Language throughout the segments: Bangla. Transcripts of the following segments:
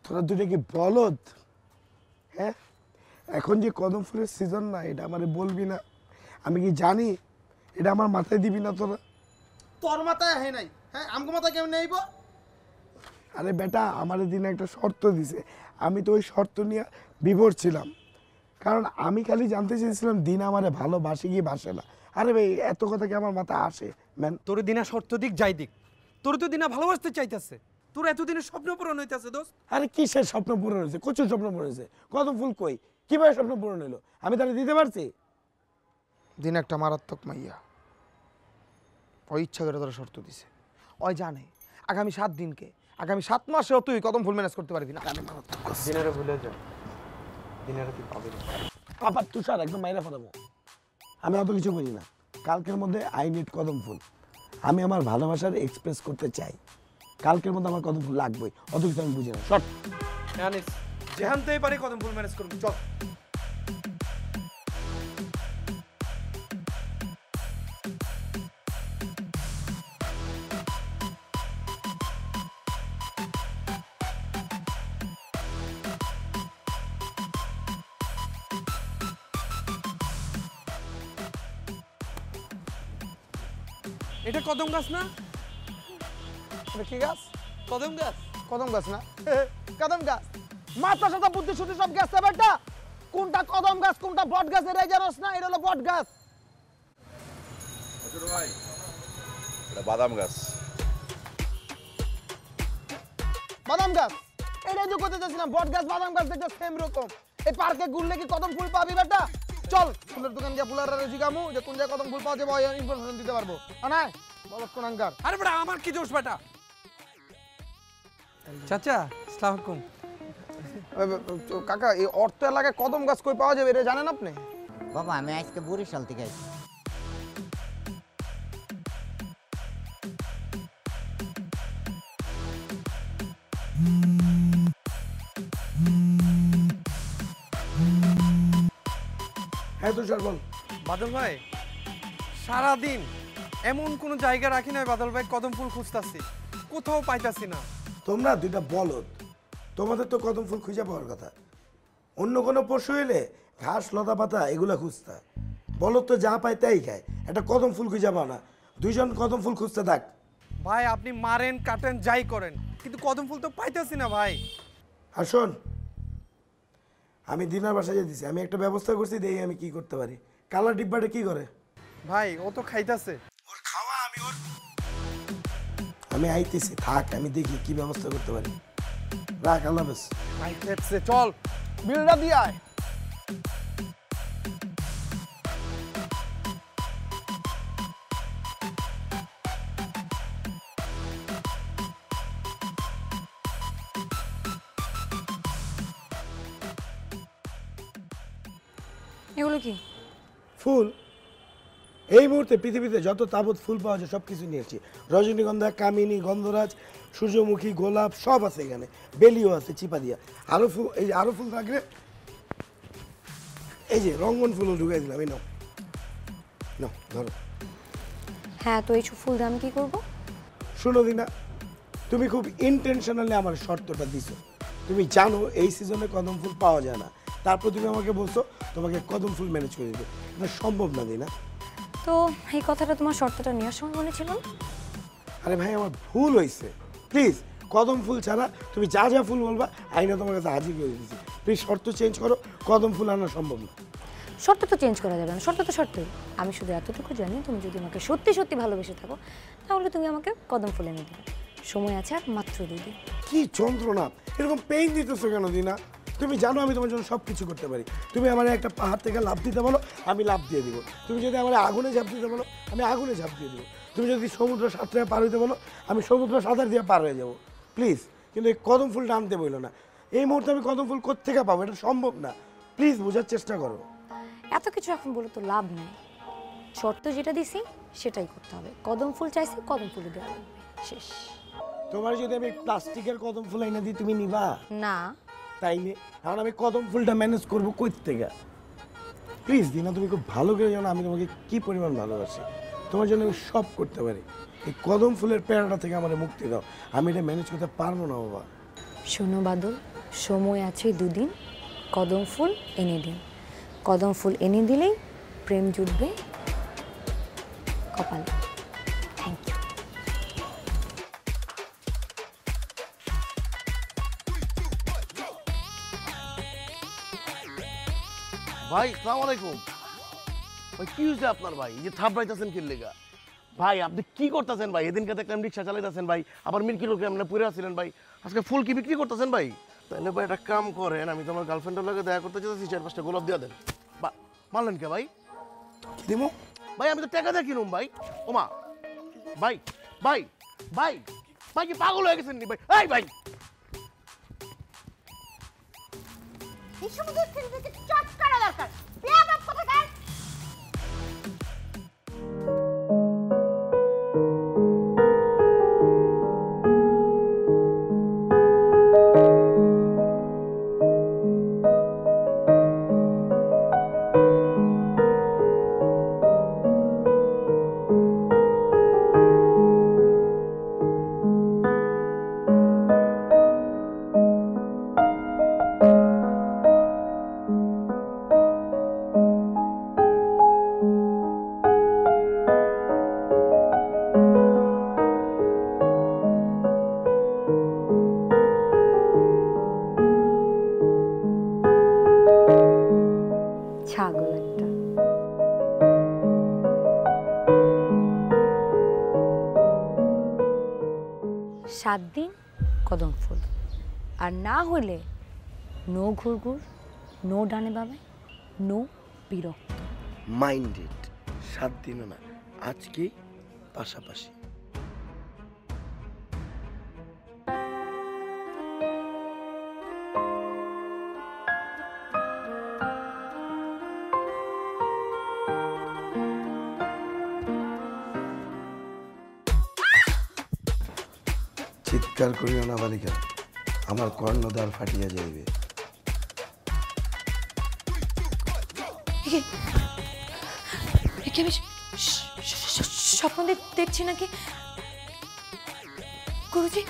তোরা দুটো কি বলদ? হ্যাঁ, এখন যে কদম ফুলের সিজন না, এটা আমারে বলবি না? আমি কি জানি? এটা আমার মাথায় দিবি না তোরা? তোর মাথায় হে নাই, হ্যাঁ আমগো মাথায় কেমন নেইব? আরে বেটা, আমার দিনে একটা শর্ত দিছে, আমি তো ওই শর্ত নিয়ে বিভোর ছিলাম। কারণ আমি খালি জানতে চেয়েছিলাম দিন আমারে ভালোবাসে কি বাসে না। আরে ভাই, এত কথা কি আমার মাথায় আসে ম্যান? তোর দিনা শর্ত দিক যাই দিক, তোর তো দিনা ভালোবাসতে চাইতেছে, তোর এতদিনের স্বপ্ন পূরণ হইতেছে দোস্ত। আরে কিসের স্বপ্ন পূরণ হয়েছে? প্রচুর স্বপ্ন পূরণ হয়েছে। কদম ফুল কই? কিভাবে স্বপ্ন পূরণ হলো? আমি তাহলে দিতে পারছি? দিন একটা মারাত্মক মাইয়া, ওই ইচ্ছা করে তোরা শর্ত দিছে। ওই জানে আগামী 7 দিনকে, আগামী 7 মাসেও তুই কদম ফুল ম্যানেজ করতে পারবি না। দিনারে ভুলে যা, দিনারে তুই পাবি না। আবার তুষার একদম মাইরা ফেলাবো। আমি অত কিছু বুঝি না। কালকের মধ্যে আই নিড কদম ফুল। আমি আমার ভালোবাসার এক্সপ্রেস করতে চাই। কালকের মধ্যে আমার কদম ফুল লাগবেই, অত কিছু আমি বুঝি না। শর্ট। জানিস যেহানতেই পারি কদম ফুল ম্যানেজ করবি, চল। এটা কদম গাছ না? এটা কি গাছ? কদম গাছ। কদম গাছ না? কদম গাছ মাথা সাথে বুদ্ধি শুদ্ধি সব গেছে বেটা। কোনটা কদম গাছ কোনটা বট গাছ এরাই জানোস না? এটা হলো বট গাছ। ছোট ভাই, এটা বাদাম গাছ। বাদাম গাছ? এটাই তো করতে চাইছিলাম, বট গাছ বাদাম গাছ দেখতে সেম রকম। এই পার্কে ঘুরলে কি কদম ফুল পাবি বেটা? চল ফুলের দোকান গিয়ে ফুলের জিগামু যে কোন জায়গায় কদম ফুল পাওয়া যাবে, ওই ইনফরমেশন দিতে পারবো। না বলত কোন আঙ্গার। আরে বেটা, আমার কি দোষ বেটা? চাচা আসসালামু আলাইকুম। কাকা, এই অর্থ এলাকায় কদম গাছ কই পাওয়া যাবে এটা জানেন আপনি? বাবা আমি আজকে বরিশাল থেকে আইছি। হ্যাঁ তুষার বল। বাদল ভাই, সারাদিন এমন কোনো জায়গা রাখি নাই বাদল ভাই, কদম ফুল খুঁজতাছি, কোথাও পাইতাছি না। তোমরা দুইটা বলদ, তোমাদের তো কদম ফুল খুঁজে পাওয়ার কথা। অন্য কোনো পশু এলে ঘাস লতা পাতা এগুলো খুঁজতা। বলদ তো যা পায় তাই খায়, একটা কদম ফুল খুঁজে পাও না। দুইজন কদম ফুল খুঁজতে থাক। ভাই আপনি মারেন কাটেন যাই করেন, কিন্তু কদম ফুল তো পাইতাছি না ভাই। আর শোন, আমি দিনার বাসায় যেতেছি, আমি একটা ব্যবস্থা করছি, দেখি আমি কি করতে পারি। কালার ডিব্বাটা কি করে? ভাই ও তো খাইতাছে। ওর খাওয়া আমি আইতেছি, থাক, আমি দেখি কি ব্যবস্থা করতে পারি। রাখ, আল্লাহ হাফেজ। ভাই খেপছে, চল বিলটা দিয়ে আয়। এগুলো কি? ফুল। এই মুহূর্তে পৃথিবীতে যত তাবৎ ফুল পাওয়া যায় সব কিছু নিয়েছি। রজনীগন্ধা, কামিনী, গন্ধরাজ, সূর্যমুখী, গোলাপ সব আছে এখানে। বেলিও আছে চিপা দিয়া। আরো ফুল, এই যে আরো ফুল থাকলে এই যে রঙ্গন ফুলও ঢুকাই দিলাম। এই নাও, নাও ধরো। হ্যাঁ, তো এই ফুল দিয়ে আমি কি করবো? শোনো দিনা, তুমি খুব ইন্টেনশনালি আমার শর্তটা দিছো। তুমি জানো এই সিজনে কদম ফুল পাওয়া যায় না, তারপর তুমি আমাকে বলছো তোমাকে কদম ফুল ম্যানেজ করে দিতে। এটা সম্ভব না দিনা। তো এই কথাটা তোমার শর্তটা নেওয়ার সময় মনে ছিল না? আরে ভাই, আমার ভুল হয়েছে। প্লিজ কদম ফুল ছাড়া তুমি যা যা ফুল বলবা আইনা তোমার কাছে হাজির করে দিচ্ছি। প্লিজ শর্ত চেঞ্জ করো, কদম ফুল আনা সম্ভব না। শর্ত তো চেঞ্জ করা যাবে না, শর্ত তো শর্তই। আমি শুধু এতটুকু জানি, তুমি যদি আমাকে সত্যি সত্যি ভালোবেসে থাকো তাহলে তুমি আমাকে কদম ফুল এনে দেবে। সময় আছে আর মাত্র 2 দিন। কি যন্ত্রণা, এরকম পেইন দিতেছো কেন দিনা? তুমি জানো আমি তোমার জন্য সব কিছু করতে পারি। তুমি আমার একটা পাহাড় থেকে লাফ দিতে বলো, আমি লাফ দিয়ে দিব। তুমি যদি আমার আগুনে ঝাঁপ দিতে বলো, আমি আগুনে ঝাঁপ দিয়ে দেবো। তুমি যদি সমুদ্র সাঁতরে পার হইতে বলো, আমি সমুদ্র সাঁতার দিয়ে পার হয়ে যাবো। প্লিজ, কিন্তু এই কদম ফুলটা আনতে বললো না। এই মুহূর্তে আমি কদম ফুল কোত্থেকে পাবো? এটা সম্ভব না। প্লিজ বোঝার চেষ্টা করো। এত কিছু এখন বলে তো লাভ নেই। শর্ত যেটা দিছি সেটাই করতে হবে। কদম ফুল চাইছি, কদম ফুল দেওয়া লাগবে, শেষ। তোমার যদি আমি প্লাস্টিকের কদম ফুল এনে দিই তুমি নিবা? না। তাইলে এখন আমি কদম ফুলটা ম্যানেজ করবো কই থেকে? প্লিজ দিনা, তুমি খুব ভালো করে জানো আমি তোমাকে কি পরিমাণ ভালোবাসি। তোমার জন্য আমি সব করতে পারি। এই কদম ফুলের প্যারাটা থেকে আমার মুক্তি দাও। আমি এটা ম্যানেজ করতে পারবো না বাবা। শোনো বাদল, সময় আছে 2 দিন, কদম ফুল এনে দিন। কদম ফুল এনে দিলেই প্রেম জুটবে কপালে। Thank you. ভাই সালাম আলাইকুম। ভাই কি হয়েছে আপনার ভাই? এই যে থাপড়াইতেছেন কি লেগা? ভাই আপনি কি করতেছেন ভাই? এদিনকে দেখলাম রিক্সা চালাইতেছেন ভাই, আবার মিরকিলো গ্রামে পড়ে আসছিলেন ভাই, আজকে ফুল কি বিক্রি করতেছেন ভাই? তাহলে ভাই একটা কাম করেন, আমি তোমার গার্লফ্রেন্ডের লগে দেখা করতে চাইছি, 4-5টা গোলাপ দিয়ে দেন। মারলেন কে ভাই? কি দিমু? ভাই আমি তো টাকা দিয়ে কিনুম ভাই। ওমা ভাই ভাই ভাই ভাই কি পাগল হয়ে গেছেন নি ভাই? এই ভাই এই সমস্ত ছেলেদেরকে চট করা দরকার। বেয়াদব কোথাকার। ছাগল একটা। সাত দিন কদম ফুল, আর না হলে নো ঘুরঘুর, নো ডানে বামে, নো বিরক্ত। মাইন্ডেড। 7 দিনও না, আজকেই পাশাপাশি। চিৎকার করিও না বালিকা, আমার কর্ণদ্বার ফাটিয়া যাইবে। একে আমি স্বপ্ন দেখছি নাকি? গুরুজি,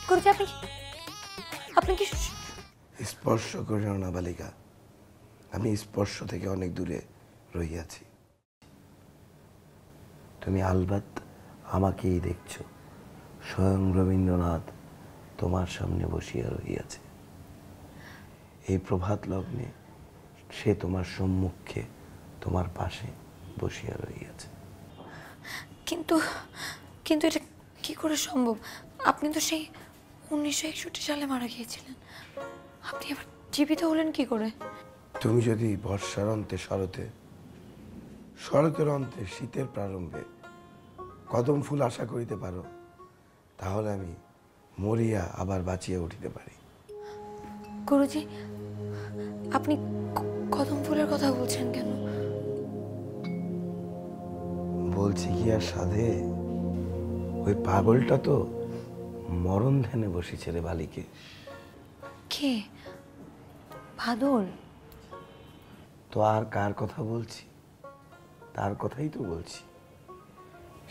গুরুজি আপনি কি? স্পর্শ করিও না বালিকা, আমি স্পর্শ থেকে অনেক দূরে রহিয়াছি। তুমি আলবাত আমাকেই দেখছো, স্বয়ং রবীন্দ্রনাথ তোমার সামনে বসিয়া রহিয়াছে। এই প্রভাত লগ্নে সে তোমার সম্মুখে, তোমার পাশে বসিয়া রহিয়াছে। কিন্তু কিন্তু এটা কি করে সম্ভব? আপনি তো সেই 1961 সালে মারা গিয়েছিলেন, আপনি আবার জীবিত হলেন কি করে? তুমি যদি বর্ষার অন্তে শরতের অন্তে শীতের প্রারম্ভে কদম ফুল আশা করিতে পারো, তাহলে আমি মরিয়া আবার বাঁচিয়া উঠিতে পারি। গুরুজি, আপনি কদম ফুলের কথা বলছেন কেন? বলছি কি আর সাধে, ওই পাগলটা তো মরণ ধ্যানে বসেছে রে বালিকে। কে? বাদল? তো আর কার কথা বলছি? তার কথাই তো বলছি।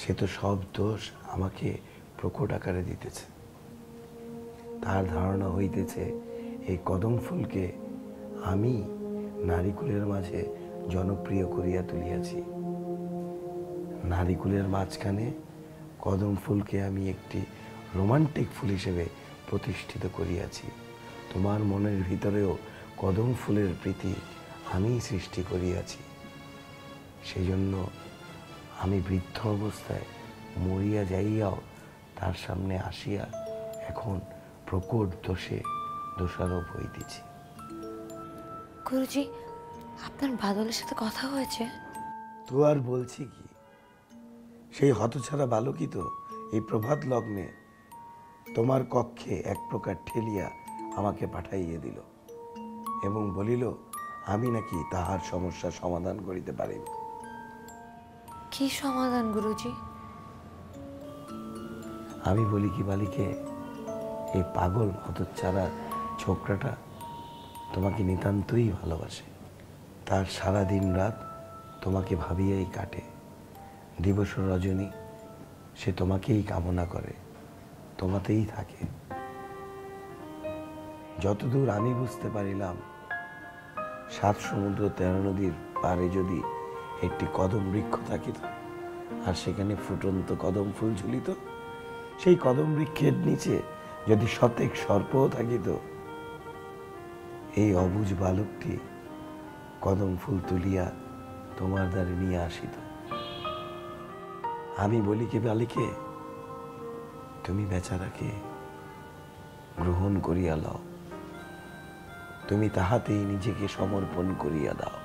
সে তো সব দোষ আমাকে প্রকট আকারে দিতেছে। তার ধারণা হইতেছে এই কদম ফুলকে আমি নারীকুলের মাঝে জনপ্রিয় করিয়া তুলিয়াছি। নারীকুলের মাঝখানে কদম ফুলকে আমি একটি রোমান্টিক ফুল হিসেবে প্রতিষ্ঠিত করিয়াছি। তোমার মনের ভিতরেও কদম ফুলের প্রীতি আমি সৃষ্টি করিয়াছি। সেই জন্য আমি বৃদ্ধ অবস্থায় মরিয়া যাইয়াও তার সামনে আসিয়া এখন প্রকট দোষে দোষারোপ হইতেছি। গুরুজি, আপনার বাদলের সাথে কথা হয়েছে? তো আর বলছি কি, সেই হতছাড়া বালকই তো এই প্রভাত লগ্নে তোমার কক্ষে এক প্রকার ঠেলিয়া আমাকে পাঠাইয়া দিল এবং বলিল আমি নাকি তাহার সমস্যার সমাধান করিতে পারি। কি সমাধান গুরুজি? আমি বলি কি বালিকে, এই পাগল হতচ্ছাড়া ছোকরাটা তোমাকে নিতান্তই ভালোবাসে। তার সারা দিন রাত তোমাকে ভাবিয়াই কাটে। দিবস রজনী সে তোমাকেই কামনা করে, তোমাতেই থাকে। যতদূর আমি বুঝতে পারিলাম, 7 সমুদ্র 13 নদীর পারে যদি একটি কদম বৃক্ষ থাকিত আর সেখানে ফুটন্ত কদম ফুল ঝুলিত, সেই কদম বৃক্ষের নিচে যদি শতেক সর্পও থাকিত, এই অবুঝ বালকটি কদম ফুল তুলিয়া তোমার দ্বারে নিয়ে আসিত। আমি বলি কি বালিকে, তুমি বেচারাকে গ্রহণ করিয়া লও, তুমি তাহাতেই নিজেকে সমর্পণ করিয়া দাও।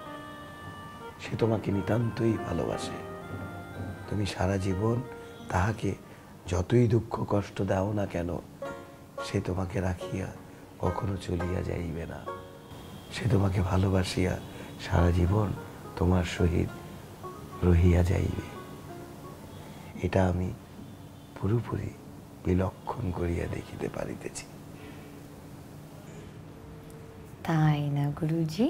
সে তোমাকে নিতান্তই ভালোবাসে। তুমি সারা জীবন তাহাকে যতই দুঃখ কষ্ট দাও না কেন, সে তোমাকে রাখিয়া কখনো চলিয়া যাইবে না। সে তোমাকে ভালোবাসিয়া সারা জীবন তোমার সহিত রহিয়া যাইবে। এটা আমি পুরোপুরি বিলক্ষণ করিয়া দেখিতে পারিতেছি। তাই না গুরুজি?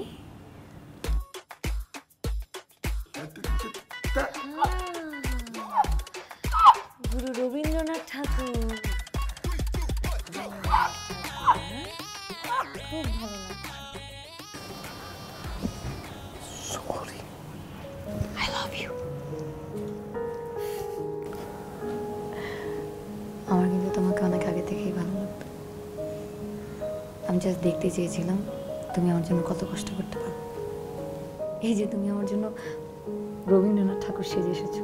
গুরু রবীন্দ্রনাথ ঠাকুর, খুব ভালো লাগছে। Sorry, I love you. আমার কিন্তু তোমাকে অনেক আগে থেকেই ভালো লাগতো। আমি জাস্ট দেখতে চেয়েছিলাম তুমি আমার জন্য কত কষ্ট করতে পারো। এই যে তুমি আমার জন্য রবীন্দ্রনাথ ঠাকুর সেজে এসেছো,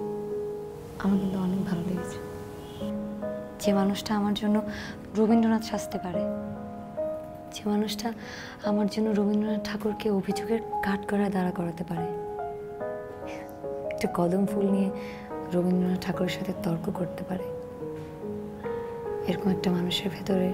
আমার কিন্তু অনেক ভালো লেগেছে। যে মানুষটা আমার জন্য রবীন্দ্রনাথ সাজতে পারে, যে মানুষটা আমার জন্য রবীন্দ্রনাথ ঠাকুরকে অভিযোগের কাঠগড়ায় দাঁড়া করাতে পারে, একটা কদম ফুল নিয়ে রবীন্দ্রনাথ ঠাকুরের সাথে তর্ক করতে পারে, এরকম একটা মানুষের ভেতরে